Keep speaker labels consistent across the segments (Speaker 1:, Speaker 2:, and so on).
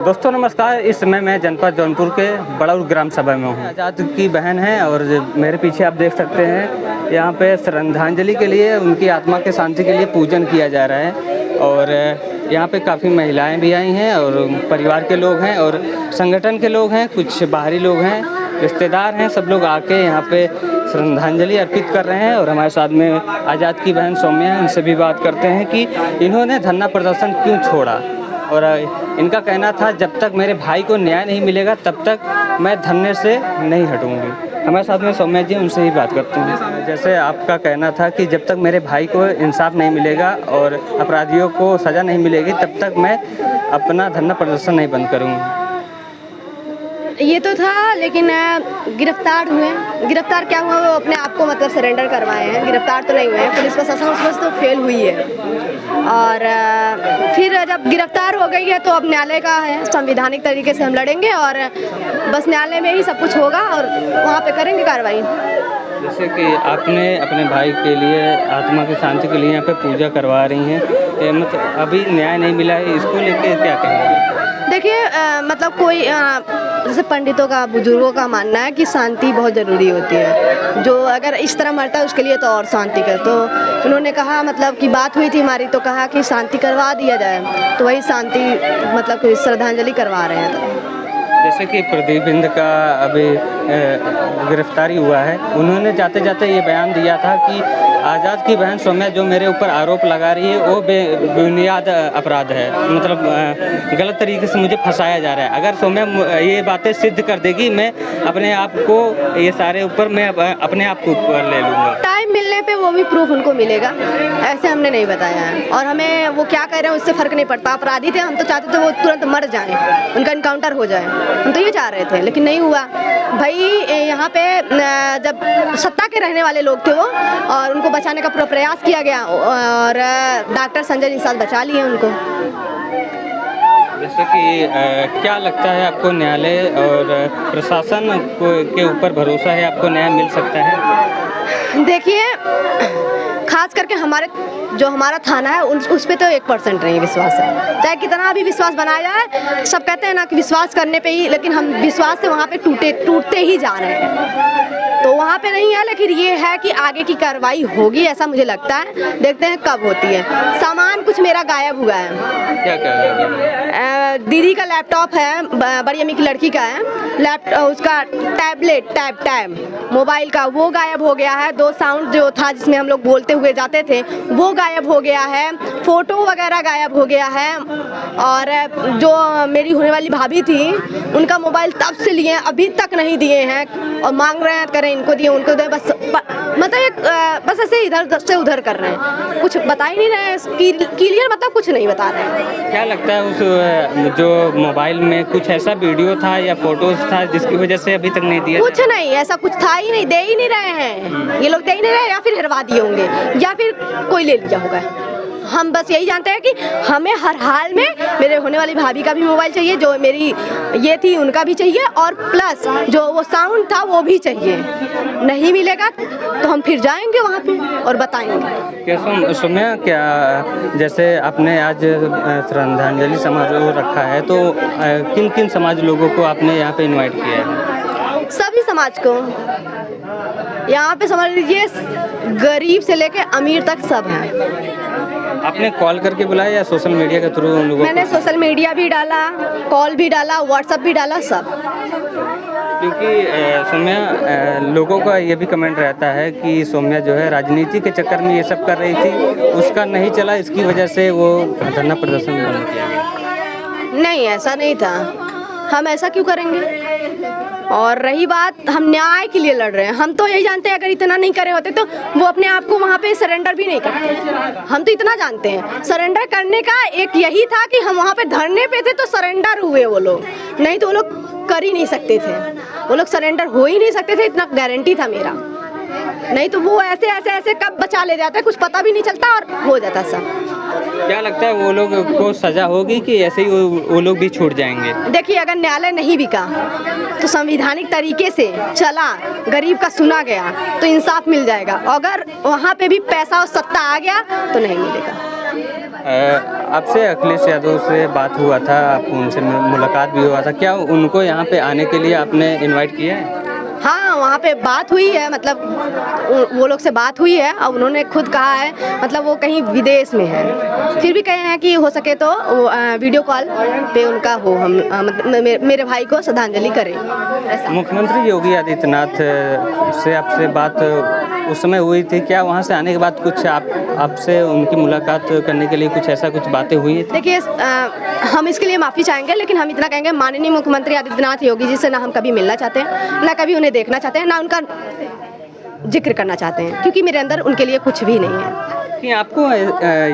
Speaker 1: दोस्तों नमस्कार। इस समय मैं जनपद जौनपुर के बड़ौर ग्राम सभा में हूँ। आज़ाद की बहन है और मेरे पीछे आप देख सकते हैं यहाँ पे श्रद्धांजलि के लिए, उनकी आत्मा के शांति के लिए पूजन किया जा रहा है। और यहाँ पे काफ़ी महिलाएं भी आई हैं और परिवार के लोग हैं और संगठन के लोग हैं, कुछ बाहरी लोग हैं, रिश्तेदार हैं, सब लोग आके यहाँ पे श्रद्धांजलि अर्पित कर रहे हैं। और हमारे साथ में आज़ाद की बहन सौम्या हैं, उनसे भी बात करते हैं कि इन्होंने धरना प्रदर्शन क्यों छोड़ा। और इनका कहना था जब तक मेरे भाई को न्याय नहीं मिलेगा तब तक मैं धरने से नहीं हटूंगी। हमारे साथ में सौम्या जी, उनसे ही बात करते हैं। जैसे आपका कहना था कि जब तक मेरे भाई को इंसाफ नहीं मिलेगा और अपराधियों को सज़ा नहीं मिलेगी तब तक मैं अपना धरना प्रदर्शन नहीं बंद करूँगी।
Speaker 2: ये तो था, लेकिन गिरफ्तार हुए। गिरफ्तार क्या हुआ, वो अपने आप को मतलब सरेंडर करवाए हैं, गिरफ्तार तो नहीं हुए हैं। पुलिस प्रशासन उसमें तो फेल हुई है। और फिर जब गिरफ्तार हो गई है तो अब न्यायालय का है, संवैधानिक तरीके से हम लड़ेंगे और बस न्यायालय में ही सब कुछ होगा और वहाँ पे करेंगे कार्रवाई।
Speaker 1: जैसे कि आपने अपने भाई के लिए, आत्मा की शांति के लिए यहाँ पे पूजा करवा रही हैं, मतलब अभी न्याय नहीं मिला है, इसको लेके क्या कहेंगे?
Speaker 2: देखिए मतलब कोई जैसे पंडितों का, बुजुर्गों का मानना है कि शांति बहुत ज़रूरी होती है। जो अगर इस तरह मरता है उसके लिए तो और शांति कर, तो उन्होंने कहा, मतलब कि बात हुई थी हमारी, तो कहा कि शांति करवा दिया जाए, तो वही शांति मतलब कि श्रद्धांजलि करवा रहे हैं।
Speaker 1: जैसे कि प्रदीप बिंद का अभी गिरफ्तारी हुआ है, उन्होंने जाते जाते ये बयान दिया था कि आज़ाद की बहन सौम्या जो मेरे ऊपर आरोप लगा रही है वो बेबुनियाद अपराध है, मतलब गलत तरीके से मुझे फंसाया जा रहा है। अगर सौम्या ये बातें सिद्ध कर देगी, मैं अपने आप को, ये सारे ऊपर मैं अपने आप को ऊपर ले लूँगा।
Speaker 2: टाइम मिलने पे वो भी प्रूफ उनको मिलेगा, ऐसे हमने नहीं बताया है। और हमें वो क्या कह रहे हैं उससे फ़र्क नहीं पड़ता। अपराधी थे, हम तो चाहते थे वो तुरंत मर जाएं, उनका इनकाउंटर हो जाए, हम तो ये चाह रहे थे, लेकिन नहीं हुआ। भाई यहाँ पे जब सत्ता के रहने वाले लोग थे वो, और उनको बचाने का पूरा प्रयास किया गया और डॉक्टर संजय निषाद बचा लिए उनको।
Speaker 1: जैसे कि क्या लगता है आपको, न्यायालय और प्रशासन के ऊपर भरोसा है, आपको न्याय मिल सकता है?
Speaker 2: देखिए, खास करके हमारा थाना है उस पे तो 1% नहीं विश्वास है। चाहे कितना भी विश्वास बनाया जाए, सब कहते हैं ना कि विश्वास करने पे ही, लेकिन हम विश्वास से वहाँ पे टूटते ही जा रहे हैं। तो वहाँ पे नहीं है, लेकिन ये है कि आगे की कार्रवाई होगी, ऐसा मुझे लगता है। देखते हैं कब होती है। सामान कुछ मेरा गायब हुआ है।
Speaker 1: क्या कह
Speaker 2: दीदी का लैपटॉप है, बड़ी अम्मी की लड़की का है, उसका टैब मोबाइल का वो गायब हो गया है। 2 साउंड जो था जिसमें हम लोग बोलते हुए जाते थे वो गायब हो गया है। फ़ोटो वगैरह गायब हो गया है। और जो मेरी होने वाली भाभी थी उनका मोबाइल तब से लिए, अभी तक नहीं दिए हैं और मांग रहे हैं, करें इनको दिए उनको दिए, बस मतलब बस ऐसे इधर से उधर कर रहे हैं, कुछ बता ही नहीं रहे हैं क्लियर, मतलब कुछ नहीं बता रहे हैं।
Speaker 1: क्या लगता है उस जो मोबाइल में कुछ ऐसा वीडियो था या फोटोज था जिसकी वजह से अभी तक नहीं दिया?
Speaker 2: कुछ नहीं, ऐसा कुछ था ही नहीं, दे ही नहीं रहे हैं ये लोग, दे ही नहीं रहे, या फिर हरवा दिए होंगे या फिर कोई ले लिया होगा। हम बस यही जानते हैं कि हमें हर हाल में मेरे होने वाली भाभी का भी मोबाइल चाहिए, जो मेरी ये थी उनका भी चाहिए, और प्लस जो वो साउंड था वो भी चाहिए। नहीं मिलेगा तो हम फिर जाएंगे वहाँ पे और बताएंगे।
Speaker 1: क्या सौम्या, क्या जैसे आपने आज श्रद्धांजलि समारोह रखा है, तो किन किन समाज लोगों को आपने यहाँ पे इनवाइट किया है?
Speaker 2: सभी समाज को यहाँ पे, समझ लीजिए गरीब से लेके अमीर तक सब हैं।
Speaker 1: आपने कॉल करके बुलाया या सोशल मीडिया के थ्रू उन लोगों?
Speaker 2: मैंने सोशल मीडिया भी डाला, कॉल भी डाला, व्हाट्सएप भी डाला, सब।
Speaker 1: क्योंकि सौम्या, लोगों का ये भी कमेंट रहता है कि सौम्या जो है राजनीति के चक्कर में ये सब कर रही थी, उसका नहीं चला, इसकी वजह से वो धरना प्रदर्शन बंद किया गया।
Speaker 2: नहीं, ऐसा नहीं था, हम ऐसा क्यों करेंगे। और रही बात, हम न्याय के लिए लड़ रहे हैं। हम तो यही जानते हैं, अगर इतना नहीं करे होते तो वो अपने आप को वहाँ पे सरेंडर भी नहीं करते। हम तो इतना जानते हैं, सरेंडर करने का एक यही था कि हम वहाँ पे धरने पे थे तो सरेंडर हुए वो लोग, नहीं तो वो लोग कर ही नहीं सकते थे, वो लोग सरेंडर हो ही नहीं सकते थे, इतना गारंटी था मेरा। नहीं तो वो ऐसे कब बचा ले जाता है, कुछ पता भी नहीं चलता और हो जाता सब।
Speaker 1: क्या लगता है वो लोग को सजा होगी कि ऐसे ही वो लोग भी छूट जाएंगे?
Speaker 2: देखिए, अगर न्यायालय नहीं बिका तो संवैधानिक तरीके से चला, गरीब का सुना गया तो इंसाफ मिल जाएगा। अगर वहाँ पे भी पैसा और सत्ता आ गया तो नहीं मिलेगा।
Speaker 1: आपसे अखिलेश यादव से बात हुआ था, आप उनसे मुलाकात भी हुआ था, क्या उनको यहाँ पे आने के लिए आपने इनवाइट किया है?
Speaker 2: हाँ, वहाँ पे बात हुई है, मतलब वो लोग से बात हुई है और उन्होंने खुद कहा है, मतलब वो कहीं विदेश में है, फिर भी कहे हैं कि हो सके तो वीडियो कॉल पे उनका हो, हम मतलब मेरे भाई को श्रद्धांजलि करें ऐसा।
Speaker 1: मुख्यमंत्री योगी आदित्यनाथ से आपसे बात उस समय हुई थी, क्या वहाँ से आने के बाद कुछ आपसे उनकी मुलाकात करने के लिए कुछ ऐसा कुछ बातें हुई थी?
Speaker 2: देखिए, हम इसके लिए माफ़ी चाहेंगे, लेकिन हम इतना कहेंगे, माननीय मुख्यमंत्री आदित्यनाथ योगी जी से ना हम कभी मिलना चाहते हैं, ना कभी उन्हें देखना चाहते हैं, ना उनका जिक्र करना चाहते हैं, क्योंकि मेरे अंदर उनके लिए कुछ भी नहीं है।
Speaker 1: कि आपको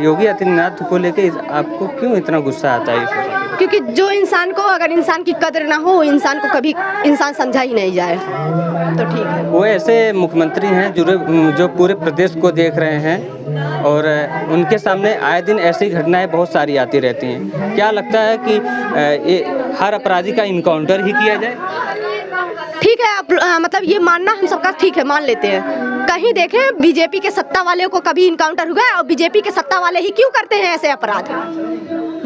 Speaker 1: योगी आदित्यनाथ को लेके आपको क्यों इतना गुस्सा आता है?
Speaker 2: क्योंकि जो इंसान को, अगर इंसान की कदर ना हो, इंसान को कभी इंसान समझा ही नहीं जाए तो ठीक है।
Speaker 1: वो ऐसे मुख्यमंत्री हैं जो पूरे प्रदेश को देख रहे हैं और उनके सामने आए दिन ऐसी घटनाएं बहुत सारी आती रहती हैं। क्या लगता है कि हर अपराधी का इनकाउंटर ही किया जाए?
Speaker 2: ठीक है, आप मतलब ये मानना हम सबका ठीक है, मान लेते हैं। कहीं देखें बीजेपी के सत्ता वाले को कभी इनकाउंटर हुआ है, और बीजेपी के सत्ता वाले ही क्यों करते हैं ऐसे अपराध?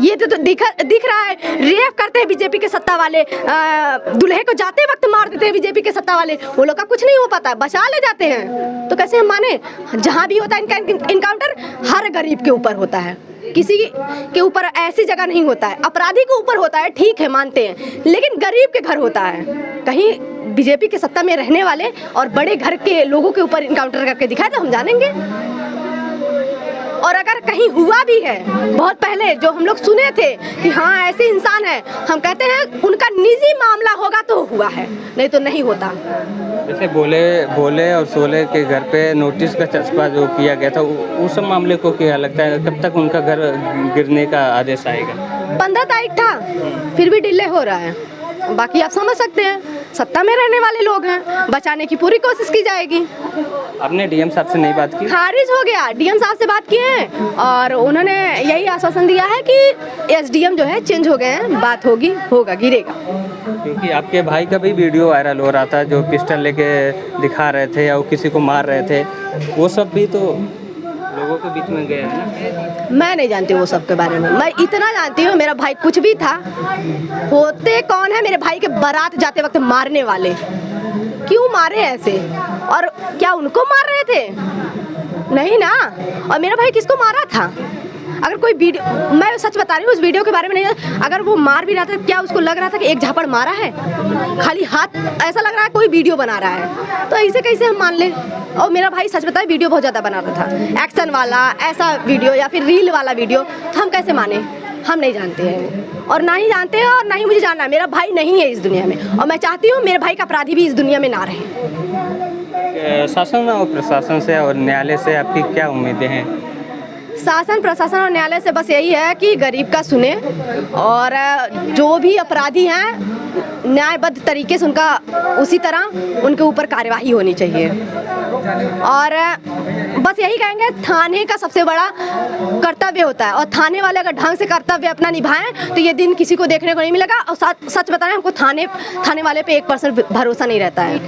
Speaker 2: ये तो दिख रहा है, रेप करते हैं बीजेपी के सत्ता वाले, दूल्हे को जाते वक्त मार देते हैं बीजेपी के सत्ता वाले, वो लोग का कुछ नहीं हो पाता, बचा ले जाते हैं। तो कैसे हम माने? जहाँ भी होता है इनका इनकाउंटर हर गरीब के ऊपर होता है, किसी के ऊपर ऐसी जगह नहीं होता है। अपराधी के ऊपर होता है, ठीक है, मानते हैं, लेकिन गरीब के घर होता है। कहीं बीजेपी के सत्ता में रहने वाले और बड़े घर के लोगों के ऊपर इनकाउंटर करके दिखाए तो हम जानेंगे। और अगर कहीं हुआ भी है बहुत पहले, जो हम लोग सुने थे कि हाँ ऐसे इंसान है, हम कहते हैं उनका निजी मामला होगा तो हुआ है, नहीं तो नहीं होता।
Speaker 1: जैसे बोले और सोले के घर पे नोटिस का चस्पा जो किया गया था, उस मामले को क्या लगता है, कब तक उनका घर गिरने का आदेश आएगा?
Speaker 2: 15 तारीख था, फिर भी डिले हो रहा है। बाकी आप समझ सकते हैं, सत्ता में रहने वाले लोग हैं, बचाने की पूरी कोशिश की जाएगी।
Speaker 1: आपने डीएम साहब से नहीं बात की?
Speaker 2: खारिज हो गया, डीएम साहब से बात किए हैं और उन्होंने यही आश्वासन दिया है कि एसडीएम जो है चेंज हो गए हैं, बात होगी, होगा, गिरेगा।
Speaker 1: क्योंकि आपके भाई का भी वीडियो वायरल हो रहा था, जो पिस्टल लेके दिखा रहे थे या किसी को मार रहे थे, वो सब भी तो लोगों के बीच में गया है ना?
Speaker 2: मैं नहीं जानती वो सब के बारे में, मैं इतना जानती हूँ मेरा भाई कुछ भी था, होते कौन है मेरे भाई के बारात जाते वक्त मारने वाले, क्यों मारे ऐसे, और क्या उनको मार रहे थे? नहीं ना। और मेरा भाई किसको मारा था? अगर कोई वीडियो, मैं सच बता रही हूँ, उस वीडियो के बारे में नहीं, अगर वो मार भी रहा था, क्या उसको लग रहा था कि एक झापड़ मारा है, खाली हाथ, ऐसा लग रहा है कोई वीडियो बना रहा है, तो ऐसे कैसे हम मान ले? और मेरा भाई सच बताए वीडियो बहुत ज़्यादा बनाता था, एक्शन वाला ऐसा वीडियो या फिर रील वाला वीडियो, तो हम कैसे माने? हम नहीं जानते हैं और ना ही जानते हैं और ना ही मुझे जानना है। मेरा भाई नहीं है इस दुनिया में और मैं चाहती हूँ मेरे भाई का अपराधी भी इस दुनिया में ना रहे।
Speaker 1: शासन और प्रशासन से और न्यायालय से आपकी क्या उम्मीदें हैं?
Speaker 2: शासन, प्रशासन और न्यायालय से बस यही है कि गरीब का सुने और जो भी अपराधी हैं न्यायबद्ध तरीके से उनका उसी तरह उनके ऊपर कार्यवाही होनी चाहिए। और बस यही कहेंगे, थाने का सबसे बड़ा कर्तव्य होता है और थाने वाले अगर ढंग से कर्तव्य अपना निभाएं तो ये दिन किसी को देखने को नहीं मिलेगा। और सच बताएं, हमको थाने वाले पे 1% भरोसा नहीं रहता है।